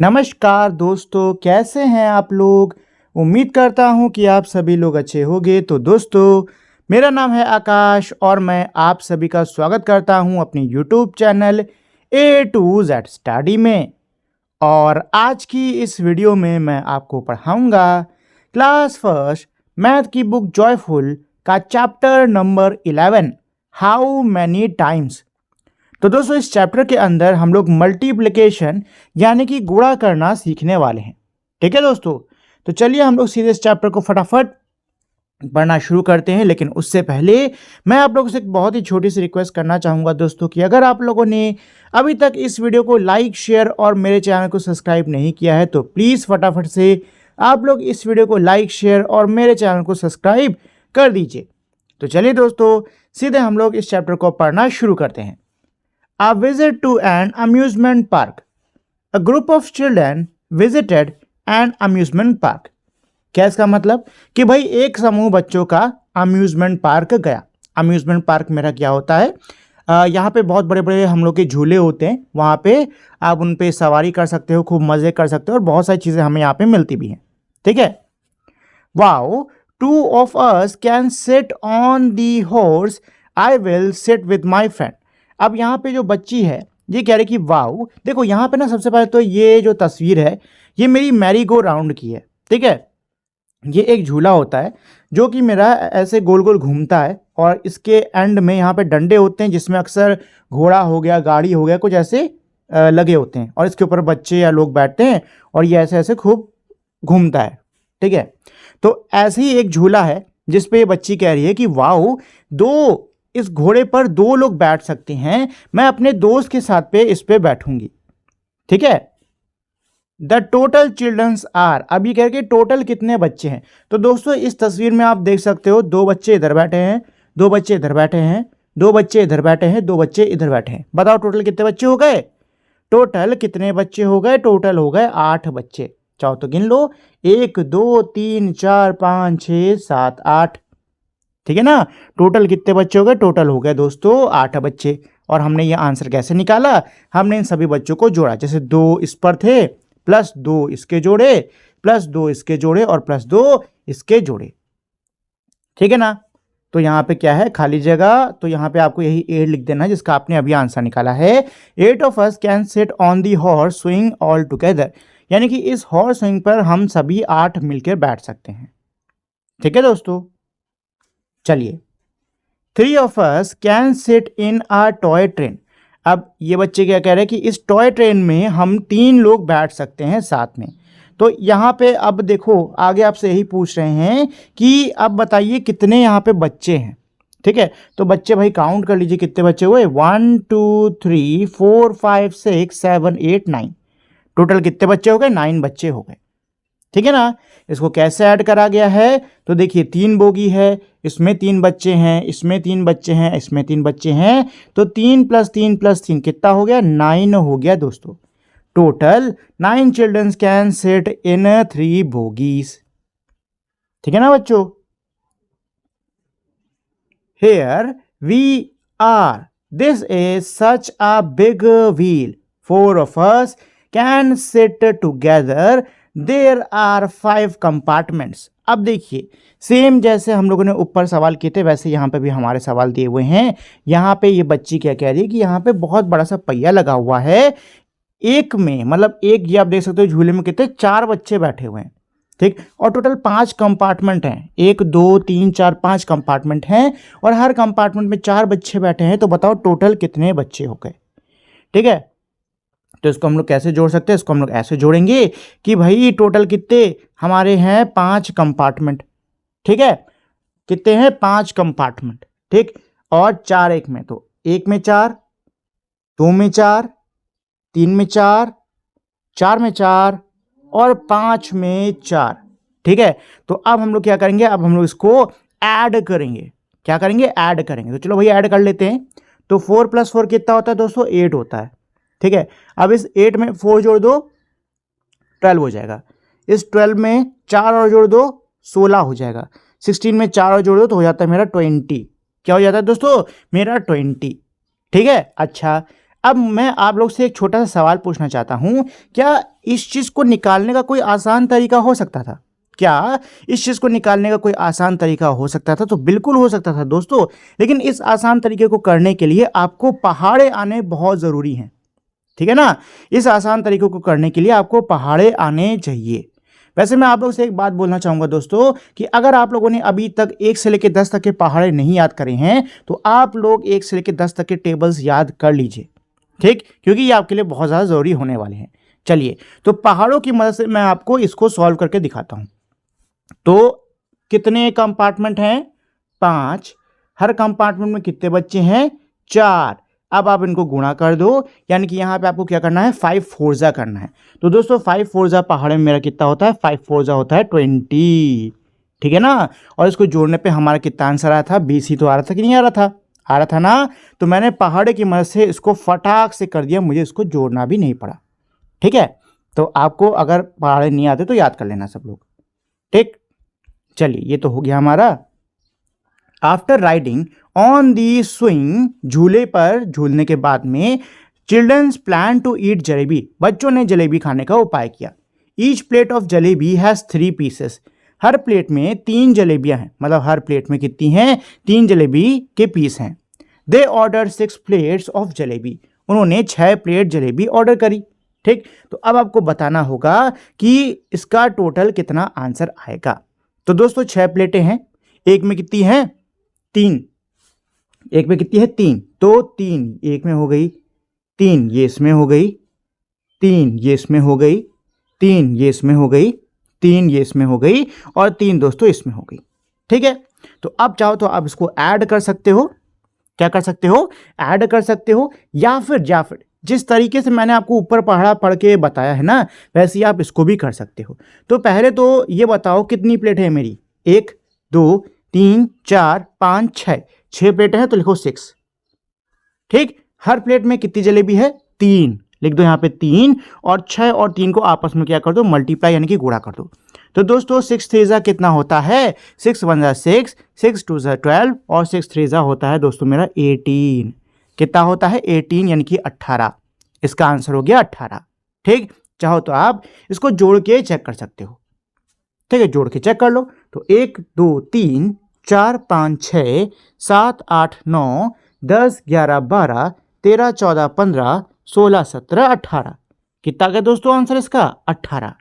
नमस्कार दोस्तों, कैसे हैं आप लोग। उम्मीद करता हूं कि आप सभी लोग अच्छे होंगे। तो दोस्तों, मेरा नाम है आकाश और मैं आप सभी का स्वागत करता हूं अपनी YouTube channel A to Z study में। और आज की इस वीडियो में मैं आपको पढ़ाऊंगा क्लास फर्स्ट मैथ की बुक जॉयफुल का chapter number 11 how many times. तो दोस्तों, इस चैप्टर के अंदर हम लोग मल्टीप्लिकेशन यानी कि गुणा करना सीखने वाले हैं। ठीक है दोस्तों, तो चलिए हम लोग सीधे इस चैप्टर को फटाफट पढ़ना शुरू करते हैं। लेकिन उससे पहले मैं आप लोगों से एक बहुत ही छोटी सी रिक्वेस्ट करना चाहूँगा दोस्तों कि अगर आप लोगों ने अभी तक इस वीडियो को लाइक, शेयर और मेरे चैनल को सब्सक्राइब नहीं किया है तो प्लीज़ फटाफट से आप लोग इस वीडियो को लाइक, शेयर और मेरे चैनल को सब्सक्राइब कर दीजिए। तो चलिए दोस्तों, सीधे हम लोग इस चैप्टर को पढ़ना शुरू करते हैं। A visit to an amusement park. A group of children visited an amusement park. क्या इसका मतलब कि भाई एक समूह बच्चों का अम्यूजमेंट पार्क गया। अम्यूजमेंट पार्क मेरा क्या होता है, यहाँ पे बहुत बड़े बड़े हम लोग के झूले होते हैं, वहाँ पे आप उन पे सवारी कर सकते हो, खूब मज़े कर सकते हो और बहुत सारी चीज़ें हमें यहाँ पे मिलती भी हैं। ठीक है। Wow, 2 of us can sit on the horse. I will sit with my friend. अब यहाँ पे जो बच्ची है ये कह रही कि वाओ, देखो यहाँ पे ना सबसे पहले तो ये जो तस्वीर है ये मेरी मैरी गो राउंड की है। ठीक है, ये एक झूला होता है जो कि मेरा ऐसे गोल गोल घूमता है और इसके एंड में यहाँ पे डंडे होते हैं जिसमें अक्सर घोड़ा हो गया, गाड़ी हो गया, कुछ ऐसे लगे होते हैं और इसके ऊपर बच्चे या लोग बैठते हैं और ये ऐसे ऐसे खूब घूमता है। ठीक है, तो ऐसे ही एक झूला है जिस पे ये बच्ची कह रही है कि वाओ, इस घोड़े पर 2 लोग बैठ सकते हैं, मैं अपने दोस्त के साथ पे इस पे बैठूंगी। ठीक है। द टोटल चिल्ड्रंस आर, अब ये कह रहे कि टोटल कितने बच्चे हैं। तो दोस्तों, इस तस्वीर में आप देख सकते हो 2 बच्चे इधर बैठे हैं, 2 बच्चे इधर बैठे हैं, 2 बच्चे इधर बैठे हैं, 2 बच्चे इधर बैठे हैं। बताओ टोटल कितने बच्चे हो गए। टोटल कितने बच्चे हो गए, टोटल हो गए 8 बच्चे। चाहो तो गिन लो, 1 2 3 4 5 6 7 8। ठीक है ना, टोटल कितने बच्चे हो गए, टोटल हो गए दोस्तों 8 बच्चे। और हमने ये आंसर कैसे निकाला, हमने इन सभी बच्चों को जोड़ा, जैसे 2 इस पर थे प्लस 2 इसके जोड़े प्लस 2 इसके जोड़े और प्लस 2 इसके जोड़े। ठीक है ना, तो यहाँ पे क्या है, खाली जगह, तो यहाँ पे आपको यही 8 लिख देना जिसका आपने अभी आंसर निकाला है। 8 of us can sit on the horse swing all together, यानी कि इस हॉर्स स्विंग पर हम सभी 8 मिलकर बैठ सकते हैं। ठीक है दोस्तों, चलिए 3 of us can sit in a toy train। अब ये बच्चे क्या कह रहे हैं कि इस टॉय ट्रेन में हम 3 लोग बैठ सकते हैं साथ में। तो यहाँ पे अब देखो आगे आपसे यही पूछ रहे हैं कि अब बताइए कितने यहाँ पे बच्चे हैं। ठीक है, तो बच्चे भाई काउंट कर लीजिए कितने बच्चे हुए, 1 2 3 4 5 6 7 8 9। टोटल कितने बच्चे हो गए, 9 बच्चे हो गए। ठीक है ना, इसको कैसे ऐड करा गया है, तो देखिए 3 बोगी है, इसमें 3 बच्चे हैं, इसमें 3 बच्चे हैं, इसमें 3 बच्चे हैं, तो 3 + 3 + 3 कितना हो गया, 9 हो गया दोस्तों। Total 9 childrens can sit in 3 bogies. ठीक है ना बच्चों। Here we are, this is such a big wheel, 4 of us can sit together, there are 5 compartments. अब देखिए सेम जैसे हम लोगों ने ऊपर सवाल किए थे वैसे यहाँ पे भी हमारे सवाल दिए हुए हैं। यहाँ पे ये बच्ची क्या कह रही है कि यहाँ पे बहुत बड़ा सा पहिया लगा हुआ है, एक में मतलब एक, ये आप देख सकते हो झूले में कितने 4 बच्चे बैठे हुए हैं। ठीक, और टोटल 5 कंपार्टमेंट हैं, 1 2 3 4 5 कंपार्टमेंट हैं और हर कंपार्टमेंट में 4 बच्चे बैठे हैं। तो बताओ टोटल कितने बच्चे हो गए। ठीक है, तो इसको हम लोग कैसे जोड़ सकते हैं, इसको हम लोग ऐसे जोड़ेंगे कि भाई टोटल कितने हमारे हैं, 5 कंपार्टमेंट। ठीक है, कितने हैं, 5 कंपार्टमेंट। ठीक, और 4 एक में, तो 1 में 4, 2 में 4, 3 में 4, 4 में 4 और 5 में 4। ठीक है, तो अब हम लोग क्या करेंगे, अब हम लोग इसको ऐड करेंगे। क्या करेंगे, ऐड करेंगे। तो चलो भाई ऐड कर लेते हैं। तो 4 + 4 कितना होता है दोस्तों, 8 होता है। ठीक है, अब इस 8 में 4 जोड़ दो 12 हो जाएगा, इस 12 में 4 और जोड़ दो 16 हो जाएगा, 16 में 4 और जोड़ दो तो हो जाता है मेरा 20। क्या हो जाता है दोस्तों, मेरा 20। ठीक है, अच्छा अब मैं आप लोग से एक छोटा सा सवाल पूछना चाहता हूं, क्या इस चीज को निकालने का कोई आसान तरीका हो सकता था? क्या इस चीज को निकालने का कोई आसान तरीका हो सकता था? तो बिल्कुल हो सकता था दोस्तों, लेकिन इस आसान तरीके को करने के लिए आपको पहाड़े आने बहुत जरूरी हैं, ठीक है ना। इस आसान तरीकों को करने के लिए आपको पहाड़े आने चाहिए। वैसे मैं आप लोगों से एक बात बोलना चाहूंगा दोस्तों, कि अगर आप लोगों ने अभी तक 1 से लेकर 10 तक के पहाड़े नहीं याद करे हैं, तो आप लोग 1 से लेकर 10 तक के टेबल्स याद कर लीजिए, ठीक, क्योंकि ये आपके लिए बहुत ज़्यादा ज़रूरी होने वाले हैं। चलिए, तो पहाड़ों की मदद से मैं आपको इसको सॉल्व करके दिखाता हूँ। तो कितने कंपार्टमेंट हैं? 5। हर कंपार्टमेंट में कितने बच्चे हैं? 4। अब आप इनको गुणा कर दो, यानी कि यहाँ पे आपको क्या करना है? 5 फोरजा करना है। तो दोस्तों 5 फोरजा पहाड़ में मेरा कितना होता है? 5 फोरजा होता है 20, ठीक है ना। और इसको जोड़ने पे हमारा कितना आंसर आया था? 20 ही तो आ रहा था कि नहीं आ रहा था? आ रहा था ना। तो मैंने पहाड़े की मदद से इसको फटाक से कर दिया, मुझे इसको जोड़ना भी नहीं पड़ा, ठीक है। तो आपको अगर पहाड़े नहीं आते तो याद कर लेना सब लोग, ठीक। चलिए, ये तो हो गया हमारा। After riding on the swing, झूले पर झूलने के बाद में, childrens plan to eat jalebi, बच्चों ने जलेबी खाने का उपाय किया। Each plate of jalebi has 3 pieces, हर प्लेट में 3 जलेबियां हैं, मतलब हर प्लेट में कितनी हैं? 3 जलेबी के पीस हैं। दे ऑर्डर 6 प्लेट्स ऑफ जलेबी, उन्होंने 6 प्लेट जलेबी ऑर्डर करी, ठीक। तो अब आपको बताना होगा कि इसका टोटल कितना आंसर आएगा। तो दोस्तों 6 प्लेटें हैं, एक में कितनी हैं? 3, एक में कितनी है? 3, तो 3 एक में हो गई, 3 ये इसमें हो गई, 3 ये इसमें हो गई, 3 ये इसमें हो गई, 3 ये इसमें हो गई, और 3 दोस्तों इसमें हो गई, ठीक है। तो अब चाहो तो आप इसको ऐड कर सकते हो। क्या कर सकते हो? ऐड कर सकते हो, या फिर जिस तरीके से मैंने आपको ऊपर पढ़ा पढ़ के बताया है ना, वैसे ही आप इसको भी कर सकते हो। तो पहले तो ये बताओ कितनी प्लेट है मेरी? 1 2 3 4 5 6, 6 प्लेटें हैं, तो लिखो 6, ठीक। हर प्लेट में कितनी जलेबी है? 3, लिख दो यहाँ पे 3, और 6 और 3 को आपस में क्या कर दो? मल्टीप्लाई, यानी कि गुणा कर दो। तो दोस्तों 6 3 जा कितना होता है? 6 1 जा 6, 6 2 जा 12, और 6 3 जा होता है दोस्तों मेरा 18। कितना होता है? 18, यानी कि 18। इसका आंसर हो गया 18, ठीक। चाहो तो आप इसको जोड़ के चेक कर सकते हो, ठीक है, जोड़ के चेक कर लो। तो 1 2 3 4 5 6 7 8 9 10 11 12 13 14 15 16 17 18, कितना गया दोस्तों आंसर इसका? 18,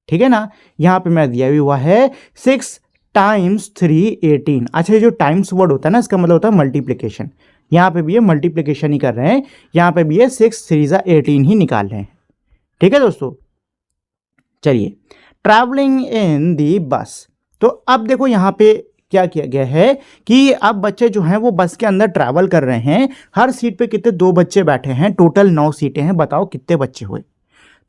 ठीक है ना। यहाँ पे मैं दिया भी हुआ है 6 टाइम्स 3 18। अच्छा, ये जो टाइम्स वर्ड होता है ना, इसका मतलब होता है मल्टीप्लिकेशन। यहाँ पे भी ये मल्टीप्लिकेशन ही कर रहे हैं, यहाँ पे भी ये 6 3 जा 18 ही निकाल रहे हैं, ठीक है दोस्तों। चलिए, ट्रैवलिंग इन दी बस। तो अब देखो यहाँ पे क्या किया गया है कि अब बच्चे जो हैं वो बस के अंदर ट्रैवल कर रहे हैं। हर सीट पे कितने? 2 बच्चे बैठे हैं, टोटल 9 सीटें हैं। बताओ कितने बच्चे हुए?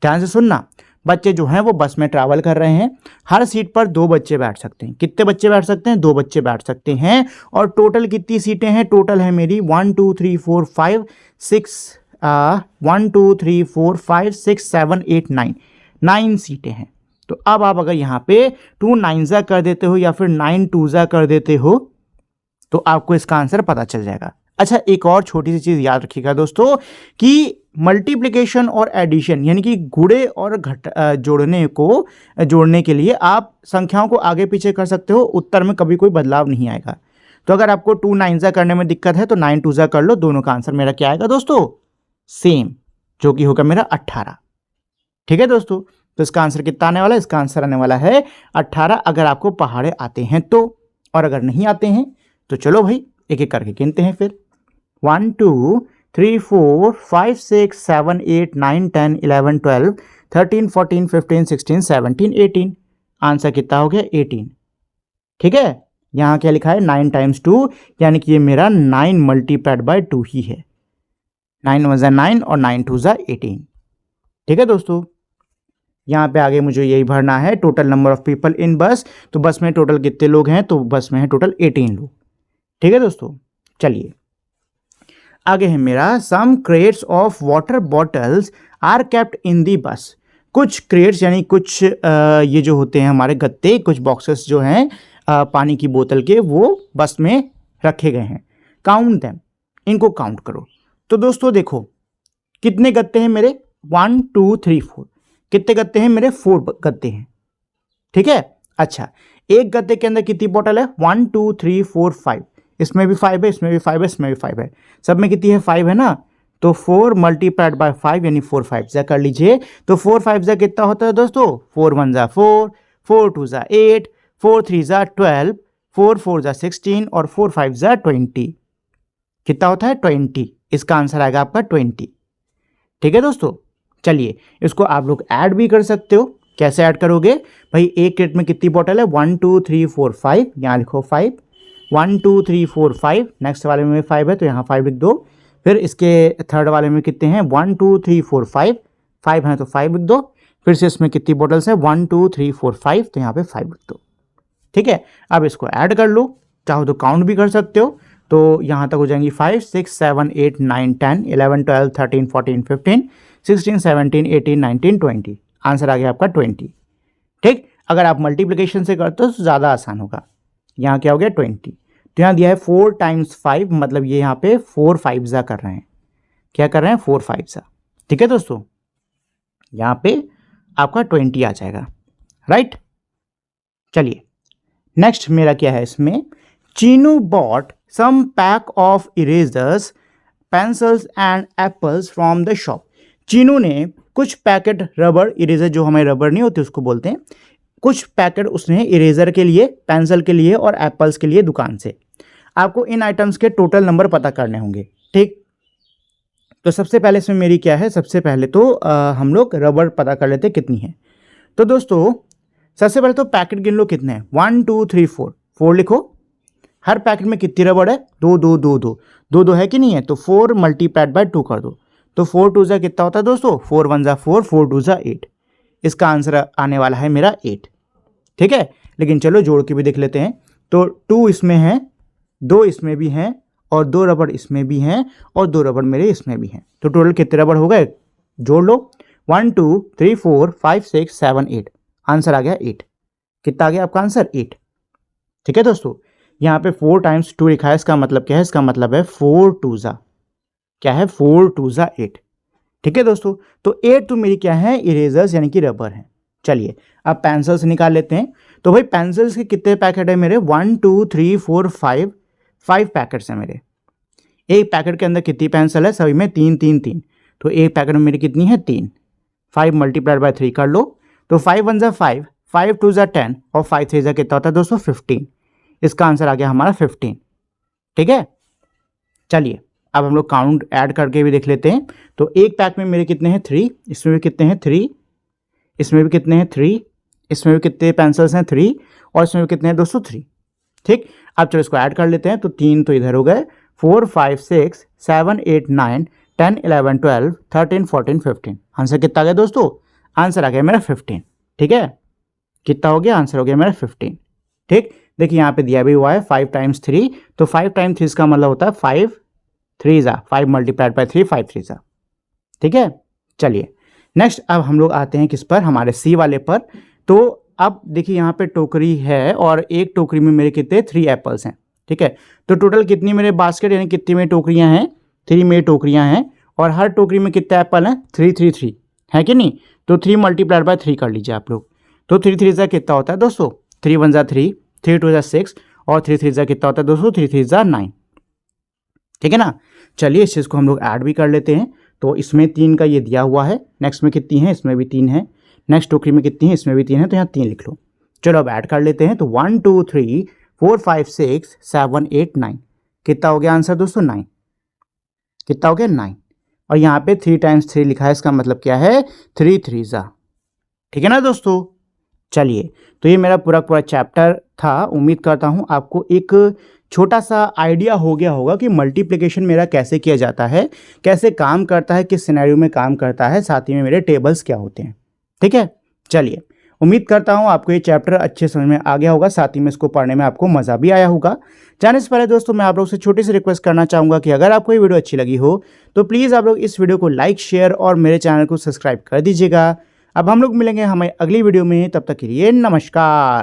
ध्यान से सुनना। बच्चे जो हैं वो बस में ट्रैवल कर रहे हैं, हर सीट पर 2 बच्चे बैठ सकते हैं। कितने बच्चे बैठ सकते हैं? 2 बच्चे बैठ सकते हैं। और टोटल कितनी सीटें हैं? टोटल है मेरी 1 2 3 4 5 6 1 2 3 4 5 6 7 8 9, 9 सीटें हैं। तो अब आप अगर यहाँ पे 2 9 जा कर देते हो, या फिर 9 2 जा कर देते हो, तो आपको इसका आंसर पता चल जाएगा। अच्छा, एक और छोटी सी चीज याद रखिएगा दोस्तों, कि मल्टीप्लिकेशन और एडिशन, यानी कि गुणे और जोड़ने के लिए आप संख्याओं को आगे पीछे कर सकते हो, उत्तर में कभी कोई बदलाव नहीं आएगा। तो अगर आपको 2 9 जा करने में दिक्कत है तो 9 2 जा कर लो, दोनों का आंसर मेरा क्या आएगा दोस्तों? सेम, जो कि होगा मेरा 18, ठीक है दोस्तों। तो इसका आंसर कितना आने वाला है? इसका आंसर आने वाला है 18, अगर आपको पहाड़े आते हैं तो। और अगर नहीं आते हैं तो चलो भाई एक एक करके गिनते हैं फिर। 1 2 3 4 5 6 7 8 9 10 11 12 13 14 15 16 17 18। आंसर कितना हो गया? 18, ठीक है। यहाँ क्या लिखा है? 9 टाइम्स 2, यानी कि ये मेरा 9 मल्टीप्लाइड बाय 2 ही है। 9 1 जा 9 और 9 2 जा 18, ठीक है दोस्तों। यहाँ पे आगे मुझे यही भरना है, total number of people in बस। तो बस में टोटल कितने लोग हैं? तो बस में है टोटल 18 लोग, ठीक है दोस्तों। चलिए, आगे है मेरा some crates of water bottles are kept in the bus. कुछ क्रेट्स यानी कुछ ये जो होते हैं हमारे गत्ते, कुछ बॉक्सेस जो हैं पानी की बोतल के, वो बस में रखे गए हैं। काउंट देम, इनको काउंट करो। तो दोस्तों देखो, कितने गत्ते हैं मेरे 1 2 3 4, कितने गत्ते हैं मेरे 4 गत्ते हैं, ठीक है। अच्छा, एक गत्ते के अंदर कितनी बोतल है 1 2 3 4 5, इसमें भी 5 है, इसमें भी 5 है, इसमें भी 5 है, सब में कितनी है 5 है ना, तो 4 मल्टीप्लाइड बाय 5 यानी 4 5 जा कर लीजिए। तो 4 5 जा कितना होता है दोस्तों, 4 1 जा 4, 4 2 जा 8, 4 3 जा 12, 4 4 जा 16 और 4 5 जा 20, कितना होता है 20। इसका आंसर आएगा आपका 20, ठीक है दोस्तों। चलिए इसको आप लोग ऐड भी कर सकते हो, कैसे ऐड करोगे भाई, एक क्रेट में कितनी बोतल है 1 2 3 4 5, यहाँ लिखो 5, 1 2 3 4 5, नेक्स्ट वाले में 5 है तो यहाँ 5 लिख दो, फिर इसके थर्ड वाले में कितने हैं 1 2 3 4 5, 5 हैं तो 5 लिख दो, फिर से इसमें कितनी बोतल्स है 1 2 3 4 5, तो यहाँ पे 5 लिख दो, ठीक है। अब इसको ऐड कर लो, चाहो तो काउंट भी कर सकते हो, तो यहाँ तक हो जाएंगी 5 6 7 8 9 10 11 12 13 14 15 16 17 18 19 20, आंसर आ गया आपका 20, ठीक। अगर आप मल्टीप्लिकेशन से करते हो तो ज़्यादा आसान होगा। यहाँ क्या हो गया 20, तो यहाँ दिया है 4 टाइम्स 5, मतलब ये यहाँ पे 4 5 जा कर रहे हैं, क्या कर रहे हैं 4 5 जा, ठीक है दोस्तों। यहाँ पे आपका 20 आ जाएगा, राइट। चलिए नेक्स्ट मेरा क्या है इसमें, Chinu bought some pack of erasers pencils and apples from the shop. Chinu ने कुछ पैकेट रबड़ इरेजर, जो हमें रबड़ नहीं होते उसको बोलते हैं, कुछ पैकेट उसने इरेजर के लिए, पेंसिल के लिए और एप्पल्स के लिए दुकान से। आपको इन आइटम्स के टोटल नंबर पता करने होंगे, ठीक। तो सबसे पहले इसमें मेरी क्या है, सबसे पहले तो हम लोग रबड़ पता कर लेते कितनी है। तो दोस्तों सबसे पहले तो पैकेट गिन लो कितने हैं, 1 2 3 4, 4 लिखो। हर पैकेट में कितनी रबड़ है, 2 2 2 2 2 2 है कि नहीं है, तो 4 मल्टीप्लाइड बाय 2 कर दो, तो 4 2 जा कितना होता है दोस्तों, 4 1 जा 4, 4 2 जा 8, इसका आंसर आने वाला है मेरा 8, ठीक है। लेकिन चलो जोड़ के भी देख लेते हैं, तो 2 इसमें है, 2 इसमें भी हैं और 2 रबड़ इसमें भी हैं और 2 रबड़ मेरे इसमें भी हैं, तो टोटल कितने रबड़ हो गए, जोड़ लो, 1 2 3 4 5 6 7 8, आंसर आ गया 8, कितना आ गया आपका आंसर 8, ठीक है दोस्तों। यहाँ पे 4 टाइम्स 2 लिखा है, इसका मतलब क्या है, इसका मतलब है 4 2 जा, क्या है 4 2 जा 8, ठीक है दोस्तों। तो 8 तो मेरी क्या है, इरेजर्स यानी कि रबर है। चलिए अब पेंसिल्स निकाल लेते हैं, तो भाई पेंसिल्स के कितने पैकेट है मेरे, 1 2 3 4 5 पैकेट्स हैं मेरे। एक पैकेट के अंदर कितनी पेंसिल है, सभी में 3 3 3, तो एक पैकेट में मेरी कितनी है 3, 5 मल्टीप्लाइड बाय 3 कर लो, तो 5 1 जा 5, 5 2 जा 10 और 5 3 जा कितना होता है दोस्तों 15, इसका आंसर आ गया हमारा 15, ठीक है। चलिए अब हम लोग काउंट ऐड करके भी देख लेते हैं, तो एक पैक में मेरे कितने हैं 3, इसमें भी कितने हैं 3, इसमें भी कितने हैं 3, इसमें भी कितने पेंसिल्स हैं 3 और इसमें भी कितने हैं दोस्तों 3, ठीक। अब चलो इसको ऐड कर लेते हैं, तो 3 तो इधर हो गए, 4 5 6 7 8 9 10 11 12 13 14 15, आंसर कितना आ गया दोस्तों, आंसर आ गया मेरा 15, ठीक है। कितना हो गया, आंसर हो गया मेरा 15, ठीक। देखिए यहाँ पे दिया भी हुआ है 5 टाइम्स 3, तो 5 टाइम्स 3 का मतलब होता है 5 3 जा 5 मल्टीप्लाइड बाय 3 5 3 जा, ठीक है। चलिए नेक्स्ट अब हम लोग आते हैं किस पर, हमारे सी वाले पर। तो अब देखिए यहाँ पे टोकरी है और एक टोकरी में मेरे कितने 3 एप्पल्स हैं, ठीक है। तो टोटल कितनी मेरे बास्केट यानी कितनी मेरी टोकरियाँ हैं, 3 मेरी टोकरियाँ हैं और हर टोकरी में कितने एप्पल हैं 3 3 3 है कि नहीं, तो 3 मल्टीप्लाइड बाय 3 कर लीजिए आप लोग, तो 3 3 जा कितना होता है दोस्तों, 3 1 जा 3, 3 2 जा 6 और 3 3 जा कितना होता है दोस्तों, 3 3 जा 9, ठीक है ना। चलिए इस चीज़ को हम लोग ऐड भी कर लेते हैं, तो इसमें 3 का ये दिया हुआ है, नेक्स्ट में कितनी है, इसमें भी 3 है, नेक्स्ट टोकरी में कितनी है, इसमें भी 3 है, तो यहाँ 3 लिख लो। चलो अब ऐड कर लेते हैं, तो 1 2 3 4 5 6 7 8 9, कितना हो गया आंसर दोस्तों 9, कितना हो गया 9, और यहाँ पे 3 टाइम्स 3 लिखा है, इसका मतलब क्या है 3 3 जा, ठीक है ना दोस्तों। चलिए तो ये मेरा पूरा पूरा चैप्टर था, उम्मीद करता हूँ आपको एक छोटा सा आइडिया हो गया होगा कि मल्टीप्लिकेशन मेरा कैसे किया जाता है, कैसे काम करता है, किस सिनेरियो में काम करता है, साथ ही में मेरे टेबल्स क्या होते हैं, ठीक है। चलिए उम्मीद करता हूँ आपको ये चैप्टर अच्छे समझ में आ गया होगा, साथ ही में इसको पढ़ने में आपको मज़ा भी आया होगा। जाने से पहले दोस्तों मैं आप लोग से छोटी सी रिक्वेस्ट करना चाहूँगा कि अगर आपको ये वीडियो अच्छी लगी हो तो प्लीज़ आप लोग इस वीडियो को लाइक शेयर और मेरे चैनल को सब्सक्राइब कर दीजिएगा। अब हम लोग मिलेंगे हमें अगली वीडियो में, तब तक के लिए नमस्कार।